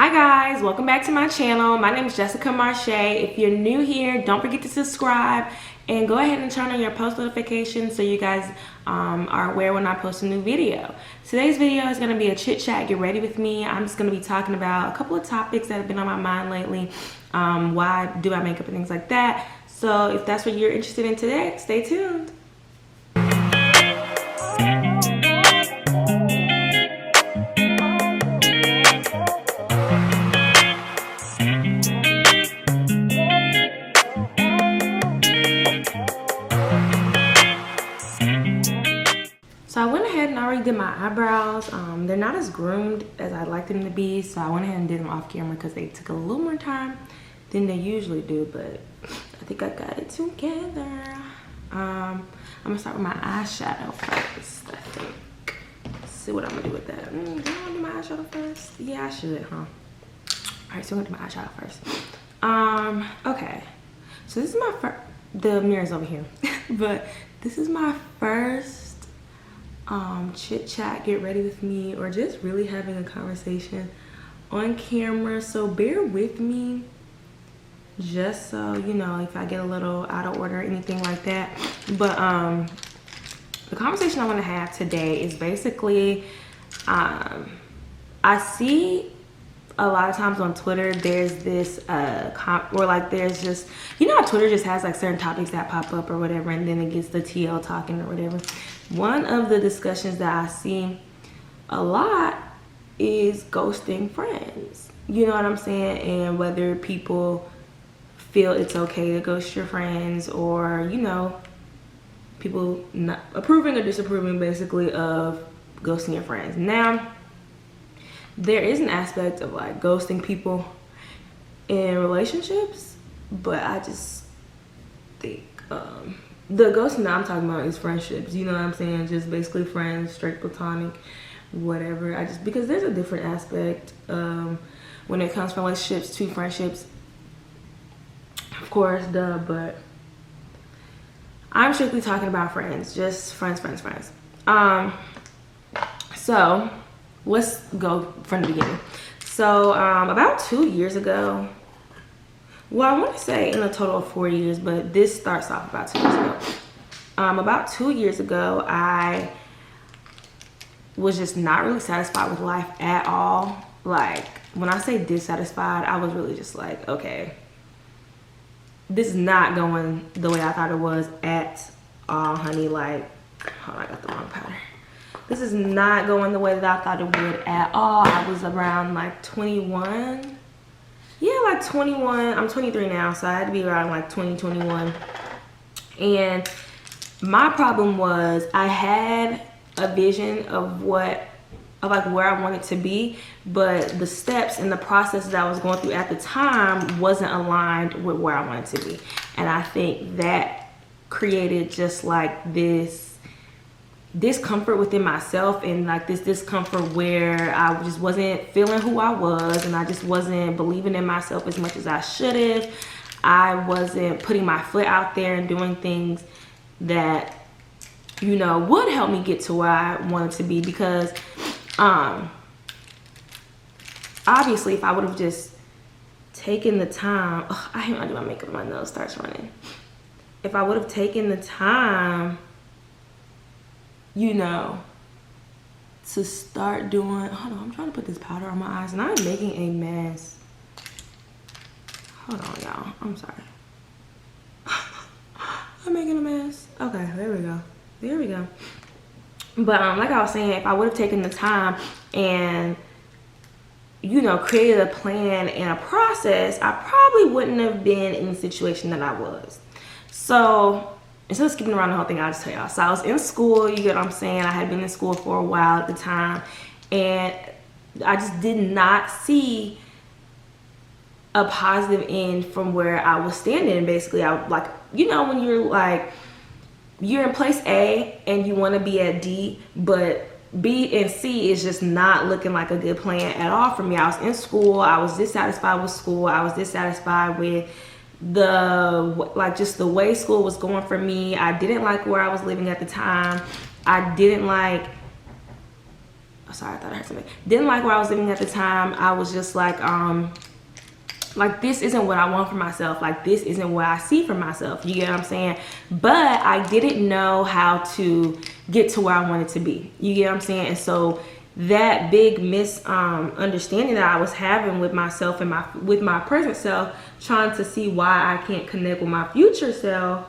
Hi guys, welcome back to my channel. My name is Jessica Marche. If you're new here, don't forget to subscribe and go ahead and turn on your post notifications so you guys are aware when I post a new video. Today's video is going to be a chit chat. Get ready with me. I'm just going to be talking about a couple of topics that have been on my mind lately. Why do I makeup and things like that. So if that's what you're interested in today, stay tuned. So I went ahead and already did my eyebrows. They're not as groomed as I'd like them to be, so I went ahead and did them off camera because they took a little more time than they usually do, but I think I got it together. I'm gonna start with my eyeshadow first, I think. Let's see what I'm gonna do with that. Do I wanna do my eyeshadow first? Yeah, I should, huh? All right, so I'm gonna do my eyeshadow first. Okay, so this is my first, the mirror's over here, but this is my first chit chat, get ready with me, or just really having a conversation on camera. So bear with me, just so you know if I get a little out of order or anything like that. But the conversation I want to have today is basically I see a lot of times on Twitter there's this or like there's just, you know how Twitter just has like certain topics that pop up or whatever, and then it gets the TL talking or whatever. One of the discussions that I see a lot is ghosting friends. You know what I'm saying? And whether people feel it's okay to ghost your friends, or, you know, people not approving or disapproving basically of ghosting your friends. Now, there is an aspect of like ghosting people in relationships, but I just think the ghosting that I'm talking about is friendships. You know what I'm saying? Just basically friends, straight platonic, whatever. Because there's a different aspect when it comes from relationships to friendships. Of course, duh, but I'm strictly talking about friends, just friends. So let's go from the beginning. So about 2 years ago, well, I want to say in a total of 4 years, but this starts off about 2 years ago. About 2 years ago, I was just not really satisfied with life at all. Like, when I say dissatisfied, I was really just like, okay, this is not going the way I thought it was at all, honey. Like, hold on, I got the wrong powder. This is not going the way that I thought it would at all. I was around like 21. Yeah, like 21. I'm 23 now, so I had to be around like 21. And my problem was I had a vision of where I wanted to be, but the steps and the processes I was going through at the time wasn't aligned with where I wanted to be. And I think that created just like this discomfort within myself, and like this discomfort where I just wasn't feeling who I was, and I just wasn't believing in myself as much as I should have. I wasn't putting my foot out there and doing things that, you know, would help me get to where I wanted to be. Because obviously if I would have just taken the time, I hate when I do my makeup, my nose starts running. If I would have taken the time, you know, to start doing, hold on, I'm trying to put this powder on my eyes and I'm making a mess. Hold on, y'all, I'm sorry. I'm making a mess. Okay, there we go. But like I was saying, if I would have taken the time and, you know, created a plan and a process, I probably wouldn't have been in the situation that I was. So instead of skipping around the whole thing, I'll just tell y'all. So I was in school, you get what I'm saying? I had been in school for a while at the time, and I just did not see a positive end from where I was standing. Basically, I like, you know, when you're in place A and you want to be at D, but B and C is just not looking like a good plan at all for me. I was in school, I was dissatisfied with school, I was dissatisfied with just the way school was going for me. I didn't like where I was living at the time. I didn't like sorry, I thought I heard something. Didn't like where I was living at the time. I was just like this isn't what I want for myself. Like, this isn't what I see for myself. You get what I'm saying? But I didn't know how to get to where I wanted to be. You get what I'm saying? And so that big misunderstanding that I was having with myself and with my present self, trying to see why I can't connect with my future self,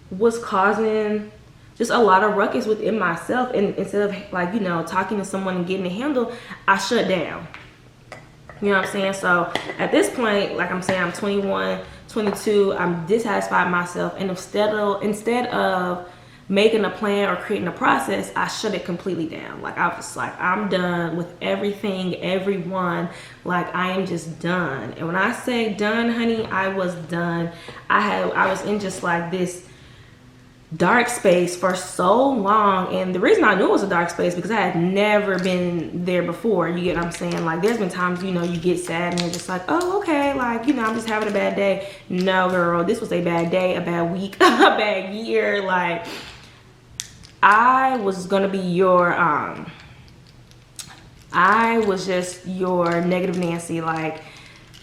was causing just a lot of ruckus within myself. And instead of, like, you know, talking to someone and getting a handle, I shut down. You know what I'm saying? So at this point, like I'm saying, I'm 21, 22, I'm dissatisfied with myself. And instead of making a plan or creating a process, I shut it completely down. Like, I was like, I'm done with everything, everyone. Like, I am just done. And when I say done, honey, I was done. I was in just like this dark space for so long. And the reason I knew it was a dark space because I had never been there before. You get what I'm saying? Like, there's been times, you know, you get sad and you're just like, oh, okay, like, you know, I'm just having a bad day. No, girl, this was a bad day, a bad week, a bad year. Like, I was gonna be your I was just your negative Nancy. Like,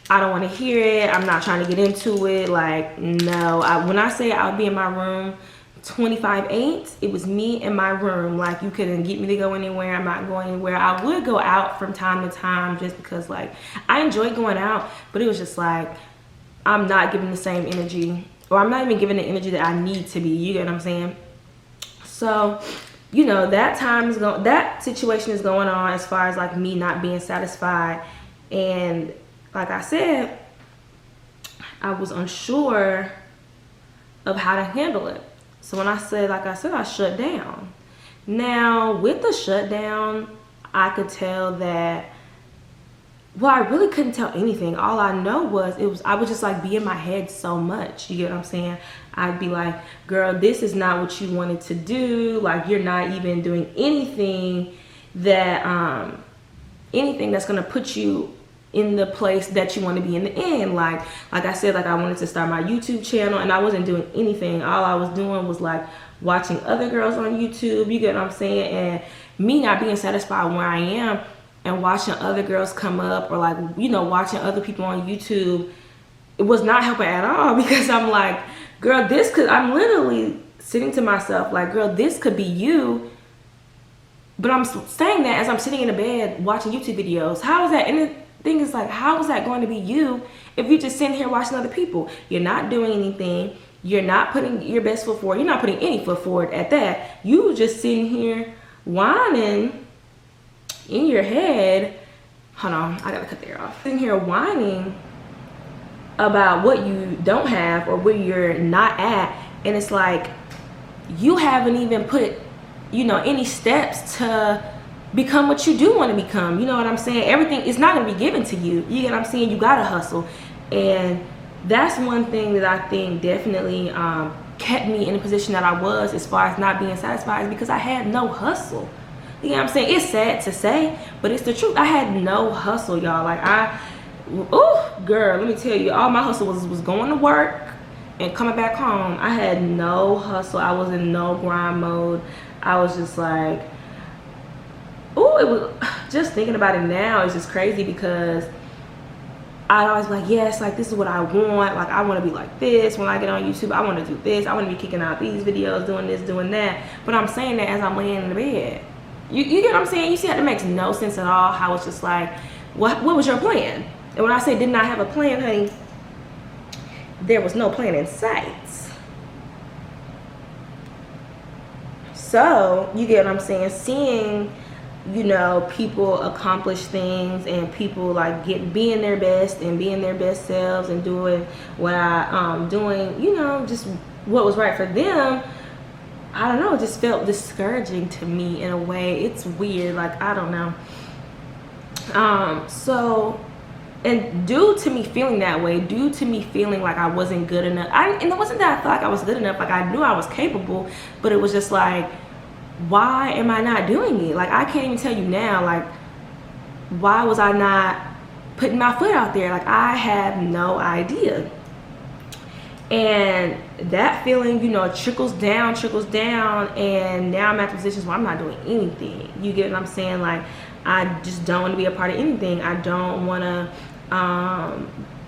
I don't want to hear it. I'm not trying to get into it. Like, no. When I say I would be in my room 25/8, it was me in my room. Like, you couldn't get me to go anywhere. I'm not going anywhere. I would go out from time to time just because, like, I enjoy going out, but it was just like, I'm not giving the same energy, or I'm not even giving the energy that I need to be. You get what I'm saying? So, you know, that situation is going on as far as, like, me not being satisfied. And like I said, I was unsure of how to handle it. So when I said, like I said, I shut down. Now, with the shutdown, I could tell that, well, I really couldn't tell anything. All I know was, I would just, like, be in my head so much. You get what I'm saying? I'd be like, girl, this is not what you wanted to do. Like, you're not even doing anything that, anything that's gonna put you in the place that you want to be in the end. Like I said, like, I wanted to start my YouTube channel and I wasn't doing anything. All I was doing was, like, watching other girls on YouTube. You get what I'm saying? And me not being satisfied where I am and watching other girls come up, or, like, you know, watching other people on YouTube, it was not helping at all, because I'm like, girl, I'm literally sitting to myself like, girl, this could be you. But I'm saying that as I'm sitting in the bed watching YouTube videos. How is that? And the thing is, like, how is that going to be you if you're just sitting here watching other people? You're not doing anything. You're not putting your best foot forward. You're not putting any foot forward at that. You just sitting here whining in your head. Hold on, I gotta cut the air off. Sitting here whining about what you don't have or where you're not at. And it's like, you haven't even put, you know, any steps to become what you do want to become. You know what I'm saying? Everything is not going to be given to you. You get what I'm saying? You got to hustle. And that's one thing that I think definitely kept me in the position that I was as far as not being satisfied, is because I had no hustle. You know what I'm saying? It's sad to say, but it's the truth. I had no hustle, y'all. Like, girl, let me tell you, all my hustle was going to work and coming back home. I had no hustle. I was in no grind mode. I was just like, it was just thinking about it now. It's just crazy, because I'd always be like, yes, like, this is what I want. Like, I want to be like this when I get on YouTube. I want to do this. I want to be kicking out these videos, doing this, doing that. But I'm saying that as I'm laying in the bed. You get what I'm saying? You see how that makes no sense at all? How it's just like, what was your plan? And when I say did not have a plan, honey, there was no plan in sight. So, you get what I'm saying? Seeing, you know, people accomplish things, and people, like, being their best and being their best selves and doing what doing, you know, just what was right for them. I don't know, it just felt discouraging to me in a way. It's weird, like, I don't know. So, and due to me feeling that way, due to me feeling like I wasn't good enough, and it wasn't that I thought like I was good enough, like, I knew I was capable, but it was just like, why am I not doing it? Like, I can't even tell you now, like, why was I not putting my foot out there? Like, I have no idea. And that feeling, you know, trickles down, and now I'm at the positions where I'm not doing anything. You get what I'm saying? Like, I just don't want to be a part of anything. I don't want to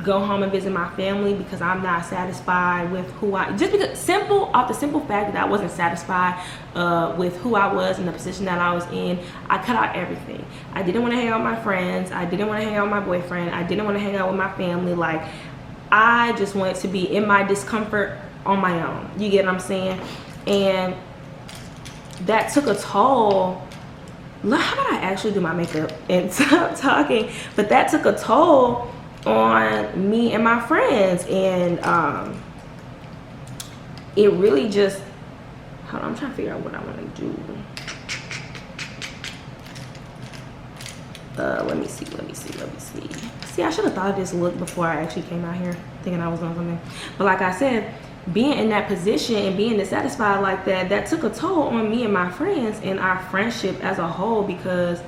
go home and visit my family because I'm not satisfied with who just because off the simple fact that I wasn't satisfied with who I was and the position that I was in. I cut out everything. I didn't want to hang out with my friends. I didn't want to hang out with my boyfriend. I didn't want to hang out with my family. Like, I just wanted to be in my discomfort on my own. You get what I'm saying? And that took a toll. How about I actually do my makeup and stop talking? But that took a toll on me and my friends. And it really just, hold on, I'm trying to figure out what I want to do. Let me see. See, I should have thought of this look before I actually came out here thinking I was doing something. But like I said, being in that position and being dissatisfied like that, that took a toll on me and my friends and our friendship as a whole. Because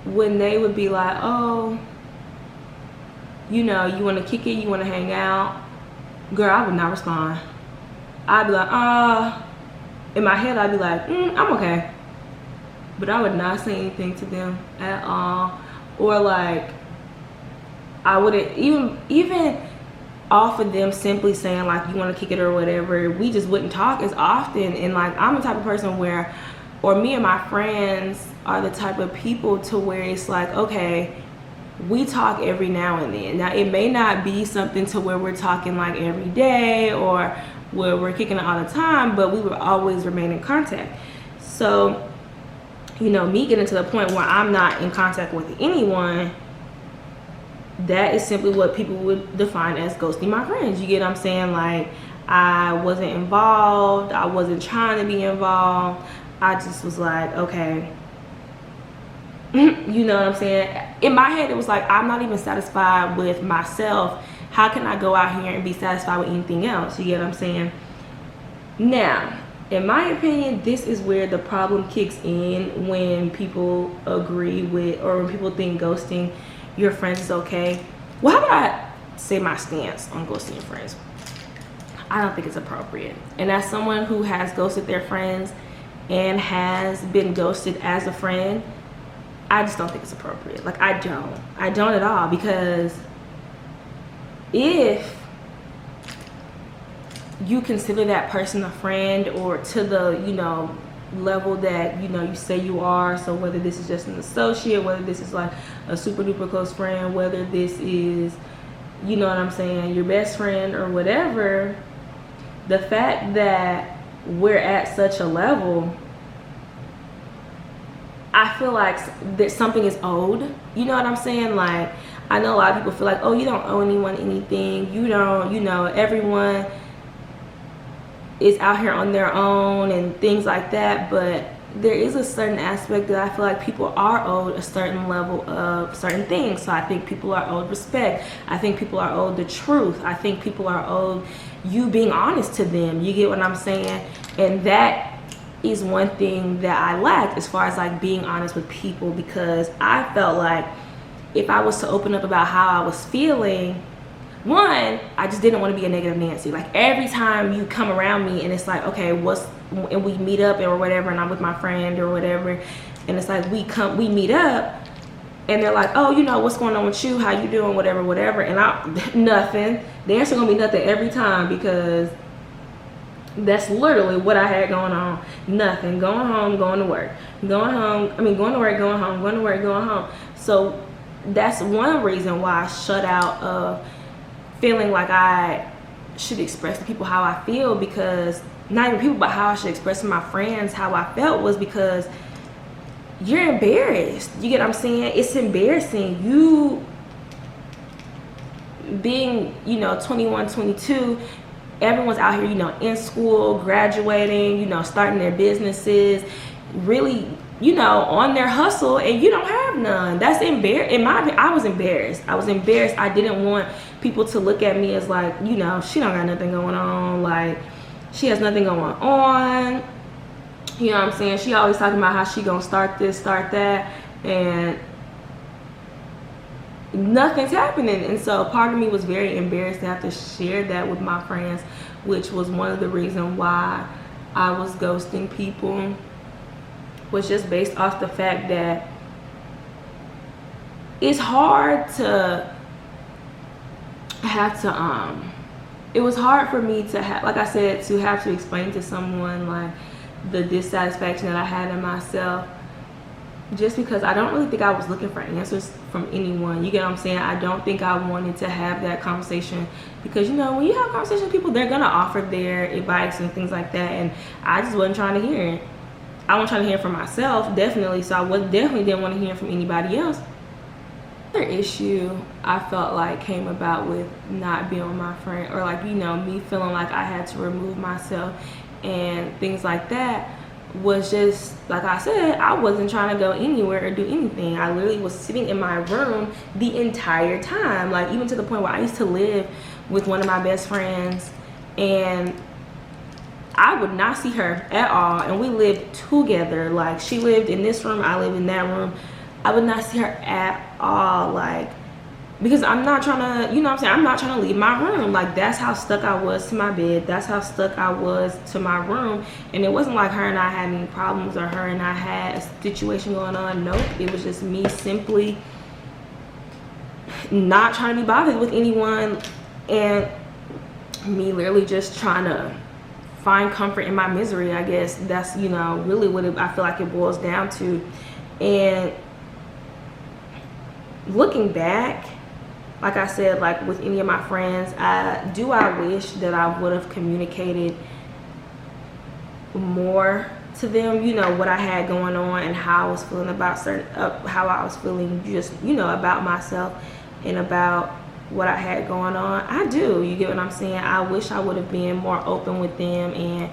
when they would be like, oh, you know, you want to kick it, you want to hang out, girl, I would not respond. I'd be like, in my head, I'd be like, I'm okay. But I would not say anything to them at all. Or like, I wouldn't even offer them simply saying like, you want to kick it or whatever. We just wouldn't talk as often. And like, I'm the type of person where, or me and my friends are the type of people to where it's like, okay, we talk every now and then. Now, it may not be something to where we're talking like every day or where we're kicking it all the time, but we will always remain in contact. So, you know, me getting to the point where I'm not in contact with anyone, that is simply what people would define as ghosting my friends. You get what I'm saying? Like, I wasn't involved. I wasn't trying to be involved. I just was like, okay. You know what I'm saying? In my head, it was like, I'm not even satisfied with myself. How can I go out here and be satisfied with anything else? You get what I'm saying? Now, in my opinion, this is where the problem kicks in when people agree with, or when people think ghosting your friends is okay. Well, how about I say my stance on ghosting your friends? I don't think it's appropriate. And as someone who has ghosted their friends and has been ghosted as a friend, I just don't think it's appropriate. Like, I don't at all. Because if you consider that person a friend, or to the, you know, level that, you know, you say you are, so whether this is just an associate, whether this is like a super duper close friend, whether this is, you know what I'm saying, your best friend or whatever, the fact that we're at such a level, I feel like that something is owed. You know what I'm saying? Like, I know a lot of people feel like, oh, you don't owe anyone anything. You don't, you know, everyone is out here on their own and things like that. But there is a certain aspect that I feel like people are owed a certain level of certain things. So I think people are owed respect. I think people are owed the truth. I think people are owed you being honest to them. You get what I'm saying? And that is one thing that I lacked as far as like being honest with people, because I felt like if I was to open up about how I was feeling, one, I just didn't want to be a negative Nancy. Like, every time you come around me and it's like, okay, and we meet up or whatever, and I'm with my friend or whatever, and it's like we meet up and they're like, oh, you know, what's going on with you? How you doing? Whatever. And nothing. The answer gonna be nothing every time, because that's literally what I had going on. Nothing. Going home, going to work. Going to work, going home, going to work, going home. So that's one reason why I shut out of feeling like I should express to people how I feel, because not even people, but how I should express to my friends how I felt, was because you're embarrassed. You get what I'm saying? It's embarrassing. You being, you know, 21, 22, everyone's out here, you know, in school, graduating, you know, starting their businesses, really, you know, on their hustle, and you don't have none. That's embarrassing. In my opinion, I was embarrassed. I didn't want people to look at me as like, you know, she don't got nothing going on. Like, she has nothing going on. You know what I'm saying? She always talking about how she gonna start this, start that. And nothing's happening. And so part of me was very embarrassed to have to share that with my friends, which was one of the reasons why I was ghosting people, was just based off the fact that it's hard to have to it was hard for me to have, like I said, to have to explain to someone like the dissatisfaction that I had in myself, just because I don't really think I was looking for answers from anyone. You get what I'm saying? I don't think I wanted to have that conversation, because you know, when you have conversations with people, they're gonna offer their advice and things like that, and I just wasn't trying to hear it. I wasn't trying to hear it from myself, definitely, so I definitely didn't want to hear it from anybody else. Another issue I felt like came about with not being with my friend, or like, you know, me feeling like I had to remove myself and things like that, was just, like I said, I wasn't trying to go anywhere or do anything. I literally was sitting in my room the entire time, like even to the point where I used to live with one of my best friends, and I would not see her at all, and we lived together. Like, she lived in this room, I lived in that room. I would not see her at all, like, because I'm not trying to, you know what I'm saying, I'm not trying to leave my room. Like, that's how stuck I was to my bed, that's how stuck I was to my room. And it wasn't like her and I had any problems, or her and I had a situation going on. Nope, it was just me simply not trying to be bothered with anyone, and me literally just trying to find comfort in my misery. I guess that's, you know, really what I feel like it boils down to. And looking back, like I said, like with any of my friends, I wish that I would have communicated more to them, you know, what I had going on and how I was feeling about how I was feeling, just, you know, about myself and about what I had going on. I do, you get what I'm saying? I wish I would have been more open with them and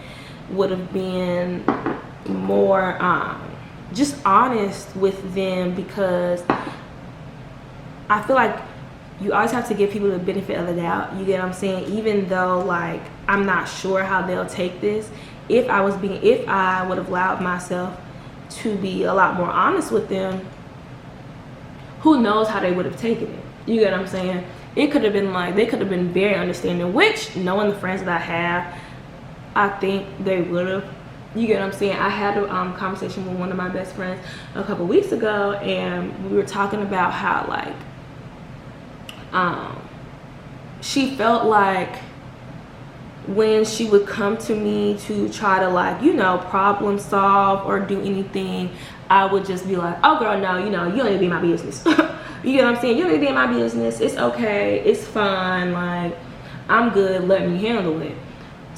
would have been more just honest with them, because I feel like you always have to give people the benefit of the doubt. You get what I'm saying? Even though, like, I'm not sure how they'll take this. If I would have allowed myself to be a lot more honest with them, who knows how they would have taken it. You get what I'm saying? It could have been like, they could have been very understanding, which, knowing the friends that I have, I think they would have. You get what I'm saying? I had a conversation with one of my best friends a couple weeks ago, and we were talking about how, like, she felt like when she would come to me to try to, like, you know, problem solve or do anything, I would just be like, oh girl, no, you know, you don't need to be in my business. You get what I'm saying? You don't need to be in my business. It's okay, it's fine, like, I'm good, let me handle it.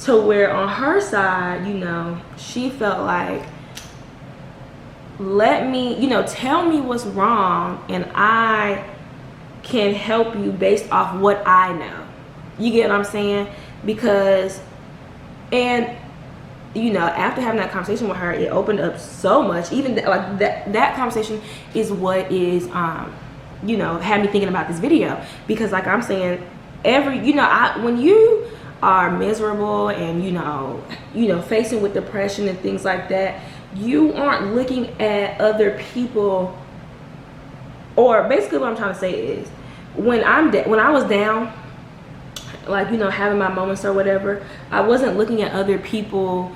To where on her side, you know, she felt like, let me, you know, tell me what's wrong and I can help you based off what I know. You get what I'm saying? Because, and you know, after having that conversation with her, it opened up so much. Even like that conversation is what is you know, had me thinking about this video, because like I'm saying, you know, when you are miserable and you know facing with depression and things like that, you aren't looking at other people. Or basically what I'm trying to say is, when I was down, like, you know, having my moments or whatever, I wasn't looking at other people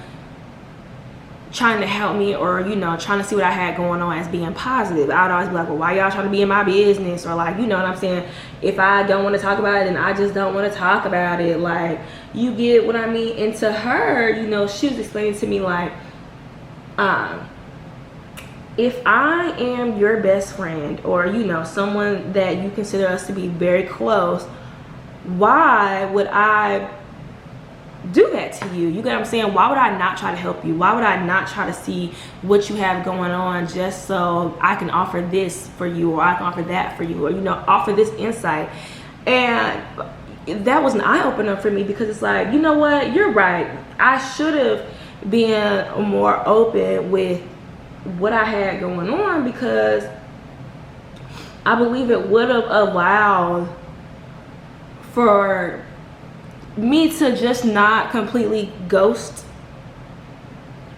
trying to help me, or, you know, trying to see what I had going on as being positive. I'd always be like, well, why y'all trying to be in my business? Or, like, you know what I'm saying? If I don't want to talk about it, then I just don't want to talk about it. Like, you get what I mean? And to her, you know, she was explaining to me, like, if I am your best friend, or, you know, someone that you consider us to be very close, why would I do that to you? You get what I'm saying? Why would I not try to help you? Why would I not try to see what you have going on, just so I can offer this for you, or I can offer that for you, or, you know, offer this insight? And that was an eye-opener for me, because it's like, you know what, you're right. I should have been more open with what I had going on, because I believe it would have allowed for me to just not completely ghost.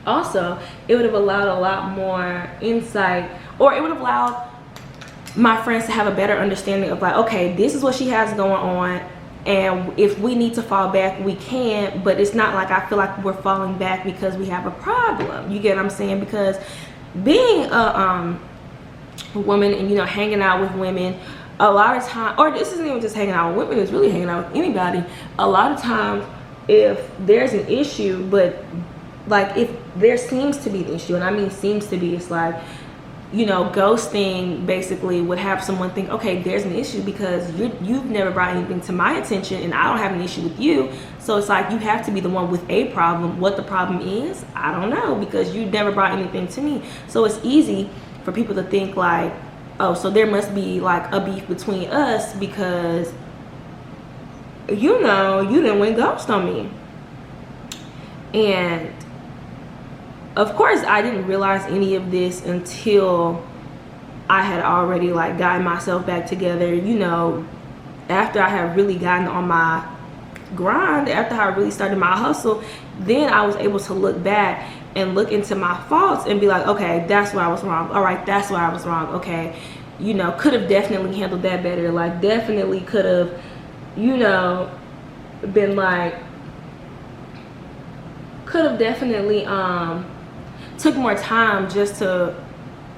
Also, it would have allowed a lot more insight, or it would have allowed my friends to have a better understanding of like, okay, this is what she has going on, and if we need to fall back, we can, but it's not like I feel like we're falling back because we have a problem. You get what I'm saying? Because being a woman and, you know, hanging out with women, a lot of time, or this isn't even just hanging out with women, it's really hanging out with anybody. A lot of times, if there's an issue, but like if there seems to be an issue, and I mean seems to be, it's like, you know, ghosting basically would have someone think, okay, there's an issue because you've never brought anything to my attention and I don't have an issue with you. So it's like you have to be the one with a problem. What the problem is, I don't know, because you never brought anything to me. So it's easy for people to think like, oh, so there must be like a beef between us because, you know, you didn't win ghost on me. And of course, I didn't realize any of this until I had already like gotten myself back together, you know, after I had really gotten on my grind, after I really started my hustle. Then I was able to look back and look into my faults and be like, okay, that's where I was wrong. All right, that's where I was wrong. Okay, you know, could have definitely handled that better. Like, definitely could have, you know, been like, could have definitely took more time just to,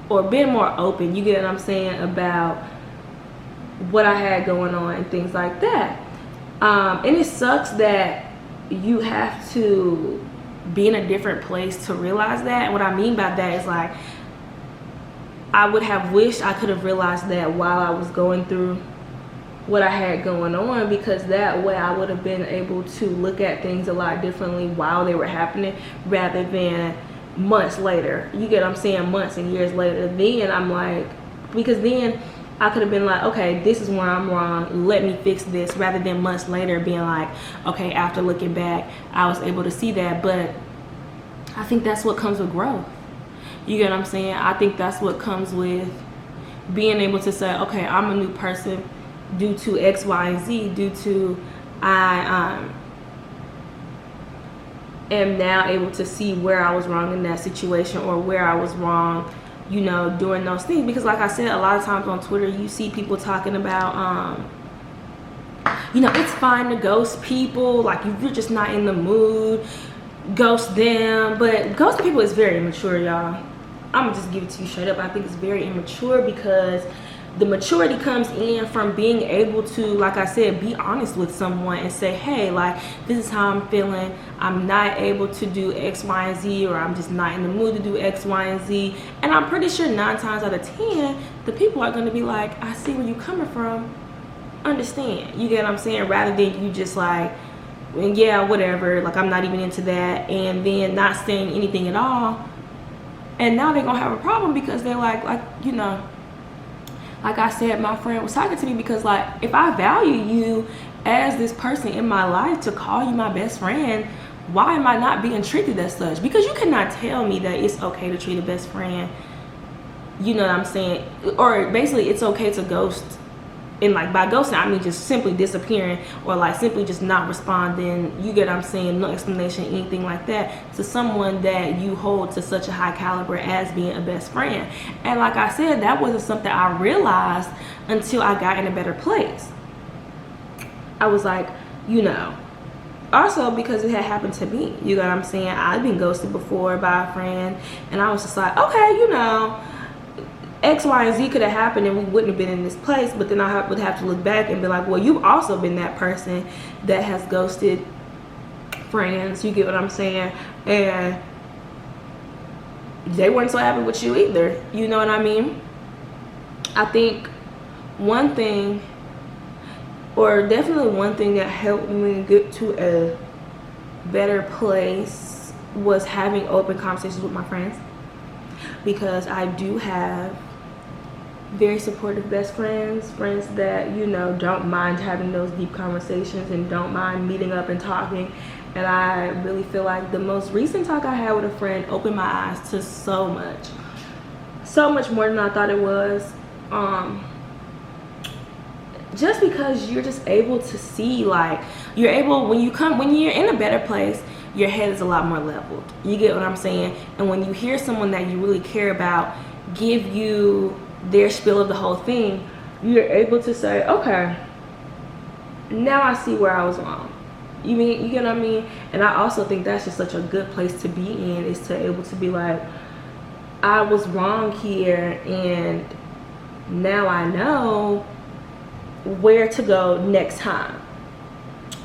or been more open, you get what I'm saying, about what I had going on and things like that. And it sucks that you have to be in a different place to realize that. And what I mean by that is like, I would have wished I could have realized that while I was going through what I had going on, because that way I would have been able to look at things a lot differently while they were happening rather than months later. You get what I'm saying? Months and years later. Then I'm like, because then I could have been like, okay, this is where I'm wrong, let me fix this, rather than months later being like, okay, after looking back I was able to see that. But I think that's what comes with growth. You get what I'm saying? I think that's what comes with being able to say, okay, I'm a new person due to X, Y, and Z, due to I am now able to see where I was wrong in that situation, or where I was wrong, you know, doing those things. Because like I said, a lot of times on Twitter you see people talking about you know, it's fine to ghost people, like if you're just not in the mood, ghost them. But ghosting people is very immature, y'all. I'm gonna just give it to you straight up. I think it's very immature, because the maturity comes in from being able to, like I said, be honest with someone and say, hey, like, this is how I'm feeling. I'm not able to do X, Y, and Z, or I'm just not in the mood to do X, Y, and Z. And I'm pretty sure 9 times out of 10, the people are going to be like, I see where you're coming from. Understand. You get what I'm saying? Rather than you just like, yeah, whatever, like, I'm not even into that, and then not saying anything at all. And now they're going to have a problem because they're like, you know, like I said, my friend was talking to me because, like, if I value you as this person in my life to call you my best friend, why am I not being treated as such? Because you cannot tell me that it's okay to treat a best friend, you know what I'm saying? Or basically it's okay to ghost. And like, by ghosting, I mean just simply disappearing, or like simply just not responding, you get what I'm saying, no explanation, anything like that, to someone that you hold to such a high caliber as being a best friend. And like I said, that wasn't something I realized until I got in a better place. I was like, you know, also because it had happened to me, you know what I'm saying? I've been ghosted before by a friend, and I was just like, okay, you know, X, Y, and Z could have happened and we wouldn't have been in this place. But then I would have to look back and be like, well, you've also been that person that has ghosted friends, you get what I'm saying? And they weren't so happy with you either, you know what I mean? I think one thing, or definitely one thing that helped me get to a better place, was having open conversations with my friends. Because I do have very supportive best friends, friends that, you know, don't mind having those deep conversations and don't mind meeting up and talking. And I really feel like the most recent talk I had with a friend opened my eyes to so much more than I thought it was. Just because you're just able to see, like, you're able, when you're in a better place, your head is a lot more leveled. You get what I'm saying? And when you hear someone that you really care about give you their spiel of the whole thing, you're able to say, okay, now I see where I was wrong. You get what I mean? And I also think that's just such a good place to be in, is to able to be like, I was wrong here, and now I know where to go next time.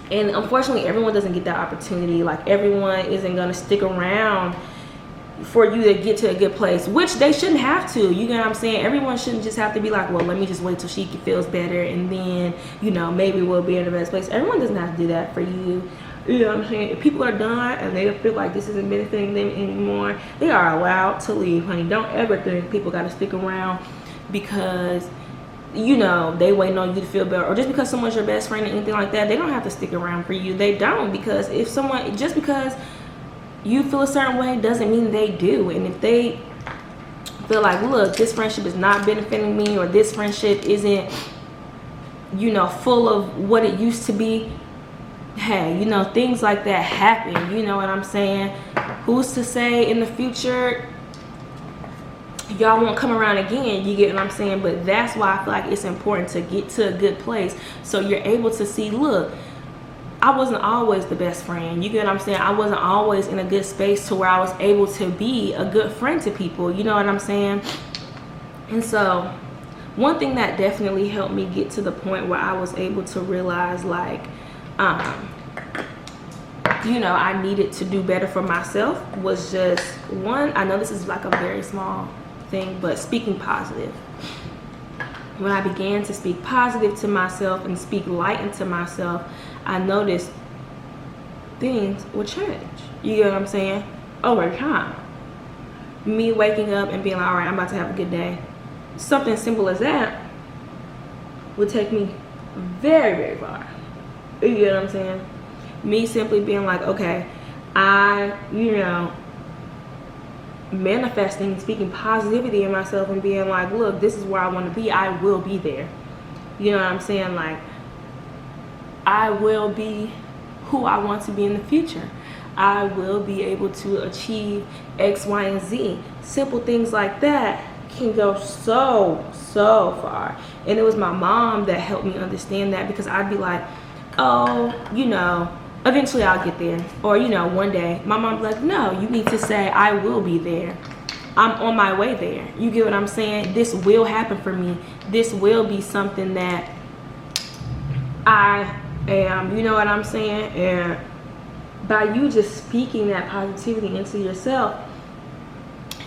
And unfortunately, everyone doesn't get that opportunity. Like, everyone isn't gonna stick around for you to get to a good place, which they shouldn't have to. You know what I'm saying? Everyone shouldn't just have to be like, well, let me just wait till she feels better, and then, you know, maybe we'll be in the best place. Everyone doesn't have to do that for you. You know what I'm saying? If people are done and they feel like this isn't benefiting them anymore, they are allowed to leave, honey. Don't ever think people got to stick around because, you know, they waiting on you to feel better, or just because someone's your best friend or anything like that. They don't have to stick around for you. They don't, because if someone, just because you feel a certain way doesn't mean they do. And if they feel like, look, this friendship is not benefiting me, or this friendship isn't, you know, full of what it used to be, hey, you know, things like that happen. You know what I'm saying? Who's to say in the future y'all won't come around again? You get what I'm saying? But that's why I feel like it's important to get to a good place, so you're able to see, look, I wasn't always the best friend. You get what I'm saying? I wasn't always in a good space to where I was able to be a good friend to people. You know what I'm saying? And so one thing that definitely helped me get to the point where I was able to realize, like, you know, I needed to do better for myself was just, one, I know this is like a very small thing, but speaking positive. When I began to speak positive to myself and speak light into myself, I noticed things would change. You get what I'm saying? Over time. Me waking up and being like, all right, I'm about to have a good day. Something simple as that would take me very, very far. You get what I'm saying? Me simply being like, okay, you know, manifesting, speaking positivity in myself and being like, look, this is where I want to be. I will be there. You know what I'm saying? Like, I will be who I want to be in the future. I will be able to achieve X, Y, and Z. Simple things like that can go so far. And it was my mom that helped me understand that, because I'd be like, oh, you know, eventually I'll get there. Or, you know, one day. My mom's like, no, you need to say, I will be there. I'm on my way there. You get what I'm saying? This will happen for me. This will be something that I am. You know what I'm saying? And by you just speaking that positivity into yourself,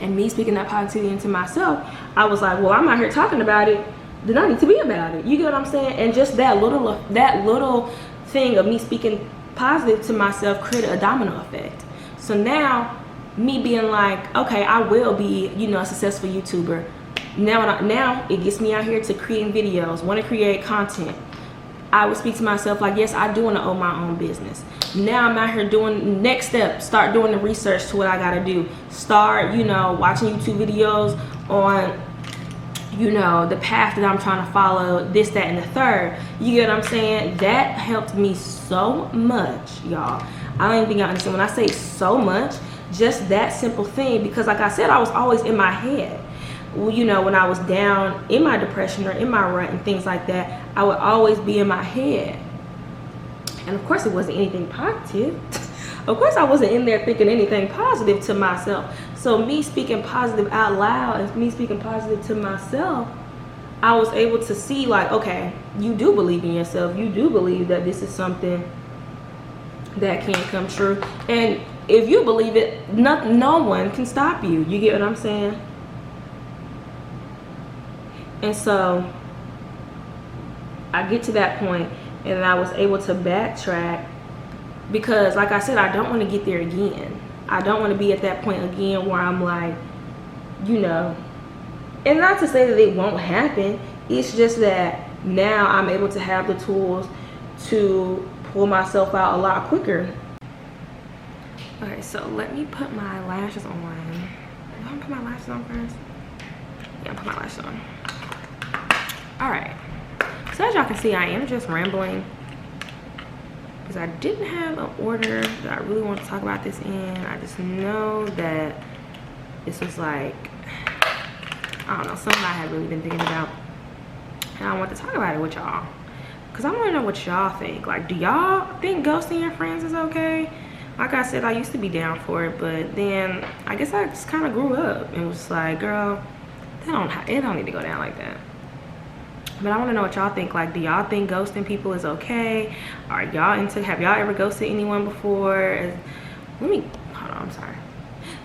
and me speaking that positivity into myself, I was like, well, I'm out here talking about it, then I need to be about it. You get what I'm saying? And just that little thing of me speaking positive to myself created a domino effect. So now, me being like, okay, I will be, you know, a successful YouTuber. Now it gets me out here to creating videos, want to create content. I would speak to myself like, yes, I do want to own my own business. Now I'm out here doing next step, start doing the research to what I got to do. Start, you know, watching YouTube videos on, you know, the path that I'm trying to follow, this, that, and the third. You get what I'm saying? That helped me so much, y'all. I don't even think I understand when I say so much, just that simple thing, because like I said, I was always in my head. Well, you know, when I was down in my depression or in my rut and things like that, I would always be in my head. And of course it wasn't anything positive. Of course I wasn't in there thinking anything positive to myself. So me speaking positive out loud and me speaking positive to myself, I was able to see like, okay, you do believe in yourself. You do believe that this is something that can come true. And if you believe it, no one can stop you. You get what I'm saying? And so I get to that point and I was able to backtrack, because like I said, I don't want to get there again. I don't want to be at that point again where I'm like, you know, and not to say that it won't happen. It's just that now I'm able to have the tools to pull myself out a lot quicker. Okay, so let me put my lashes on. Do I put my lashes on first? Yeah, put my lashes on. Alright, so as y'all can see, I am just rambling because I didn't have an order that I really want to talk about this in. I just know that this was like, I don't know, something I have really been thinking about, and I want to talk about it with y'all, because I want to know what y'all think. Like, do y'all think ghosting your friends is okay? Like I said, I used to be down for it, but then I guess I just kind of grew up and was like, girl, it don't need to go down like that. But I want to know what y'all think. Like, do y'all think ghosting people is okay? Are y'all into, have y'all ever ghosted anyone before? Hold on, I'm sorry.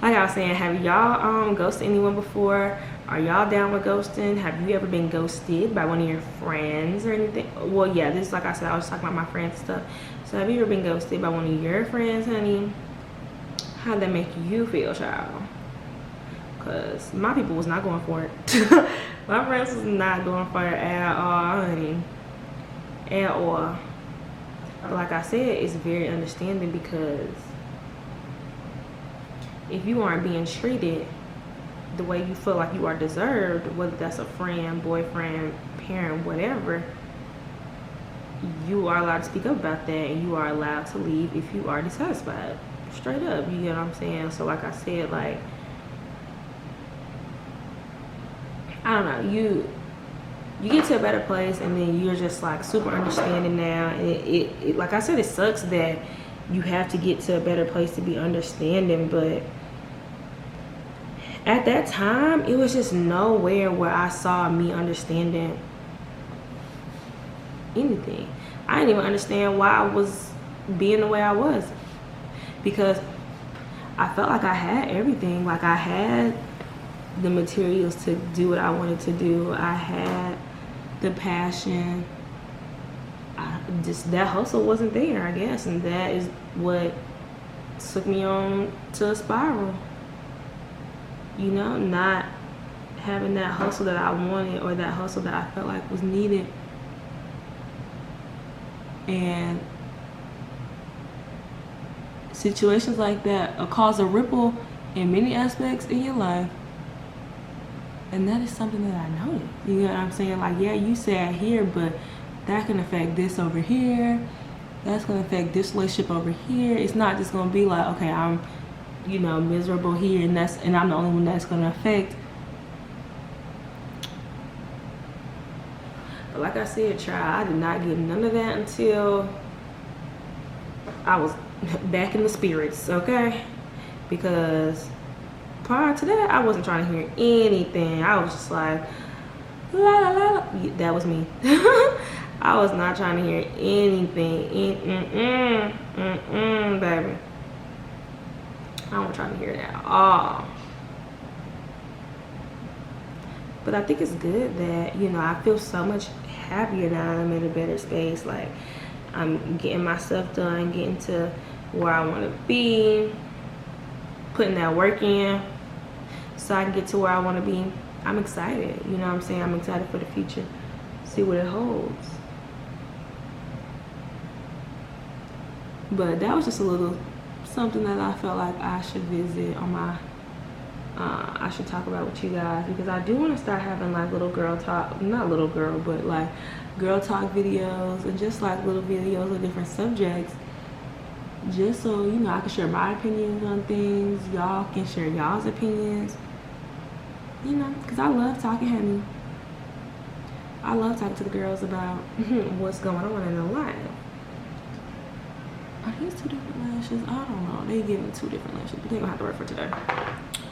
Like I was saying, have y'all ghosted anyone before? Are y'all down with ghosting? Have you ever been ghosted by one of your friends or anything? Well, yeah, this is, like I said, I was talking about my friends and stuff. So have you ever been ghosted by one of your friends, honey? How'd that make you feel, child? Because my people was not going for it. My friends was not going for it at all, honey. At all. But like I said, it's very understanding, because if you aren't being treated the way you feel like you are deserved, whether that's a friend, boyfriend, parent, whatever, you are allowed to speak up about that, and you are allowed to leave if you are dissatisfied. Straight up, you get what I'm saying? So like I said, like, I don't know, you get to a better place, and then you're just like super understanding now. And it like I said, it sucks that you have to get to a better place to be understanding, but at that time, it was just nowhere where I saw me understanding anything. I didn't even understand why I was being the way I was, because I felt like I had everything. Like, I had the materials to do what I wanted to do. I had the passion. That hustle wasn't there, I guess, and that is what took me on to a spiral. You know, not having that hustle that I wanted, or that hustle that I felt like was needed. And situations like that cause a ripple in many aspects in your life. And that is something that I noticed. You know what I'm saying? Like, yeah, you sad here, but that can affect this over here. That's going to affect this relationship over here. It's not just going to be like, okay, I'm, you know, miserable here, and I'm the only one that's going to affect. But like I said, child, I did not get none of that until I was back in the spirits, okay? Because prior to that, I wasn't trying to hear anything. I was just like, la la la. That was me. I was not trying to hear anything. Baby. I wasn't trying to hear it at all. But I think it's good that, you know, I feel so much happier now that I'm in a better space. Like, I'm getting my stuff done, getting to where I want to be, putting that work in so I can get to where I want to be. I'm excited, you know what I'm saying? I'm excited for the future, see what it holds. But that was just a little something that I felt like I should visit on my I should talk about with you guys, because I do want to start having like little girl talk, not little girl, but like girl talk videos, and just like little videos of different subjects, just so, you know, I can share my opinions on things, y'all can share y'all's opinions, you know, because I love talking, honey. I love talking to the girls about what's going on in their life. Are these two different lashes? I don't know. They give me two different lashes, but they're gonna have to work for today.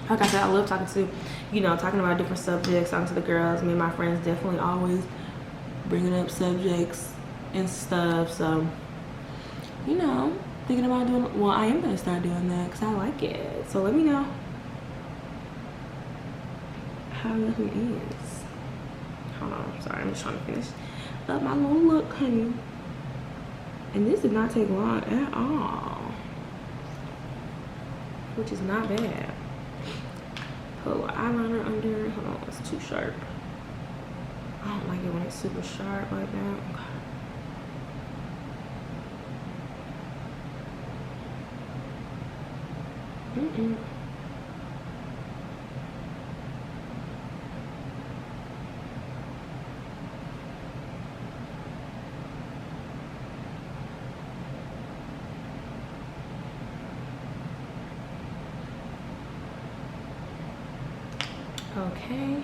Like I said, I love talking to, you know, talking about different subjects, talking to the girls. Me and my friends definitely always bringing up subjects and stuff. So, you know, thinking about doing, well, I am gonna start doing that because I like it. So let me know how it is. Hold on, sorry, I'm just trying to finish up my little look, honey. And this did not take long at all, which is not bad. Put a little eyeliner under. Hold on, it's too sharp. I don't like it when it's super sharp like that. Okay. Okay,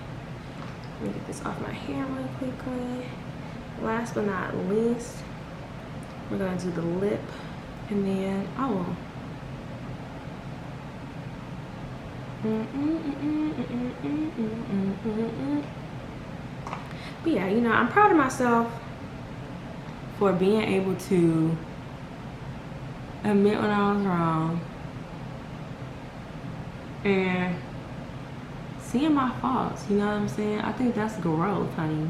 Let me get this off my hair real quickly. Last but not least, we're gonna do the lip, and then but yeah, you know, I'm proud of myself for being able to admit when I was wrong and seeing my faults, you know what I'm saying? I think that's growth, honey.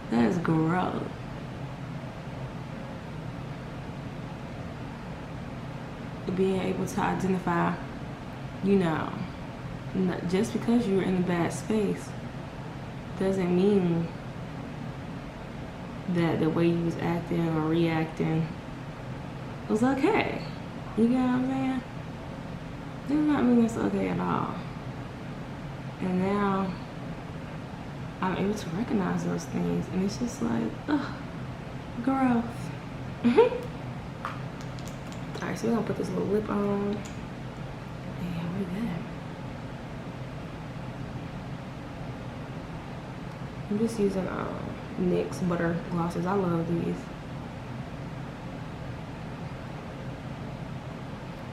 That is growth. Being able to identify, you know, just because you're in a bad space doesn't mean that the way you was acting or reacting was okay. You get what I'm saying? Does not mean it's okay at all. And now I'm able to recognize those things, and it's just like, ugh, growth. Alright, so we're gonna put this little lip on. Yeah, we're good. I'm just using NYX butter glosses. I love these.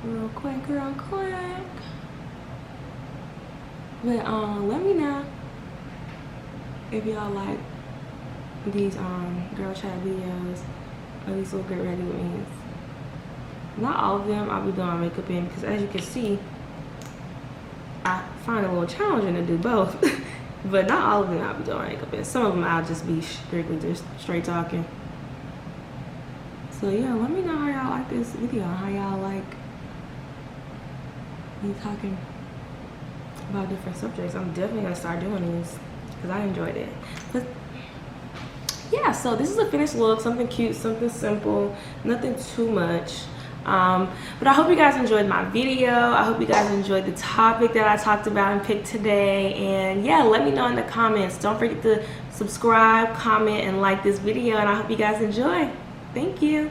Real quick, real quick. But let me know if y'all like these girl chat videos or these little get ready with me. Not all of them I'll be doing my makeup in, because as you can see, I find it a little challenging to do both. But not all of them I'll be doing makeup in. Some of them I'll just be strictly just straight talking. So yeah, let me know how y'all like this video, how y'all like me talking about different subjects. I'm definitely gonna start doing these because I enjoyed it. But yeah, so this is a finished look, something cute, something simple, nothing too much. But I hope you guys enjoyed my video. I hope you guys enjoyed the topic that I talked about and picked today. And yeah, let me know in the comments. Don't forget to subscribe, comment, and like this video. And I hope you guys enjoy. Thank you.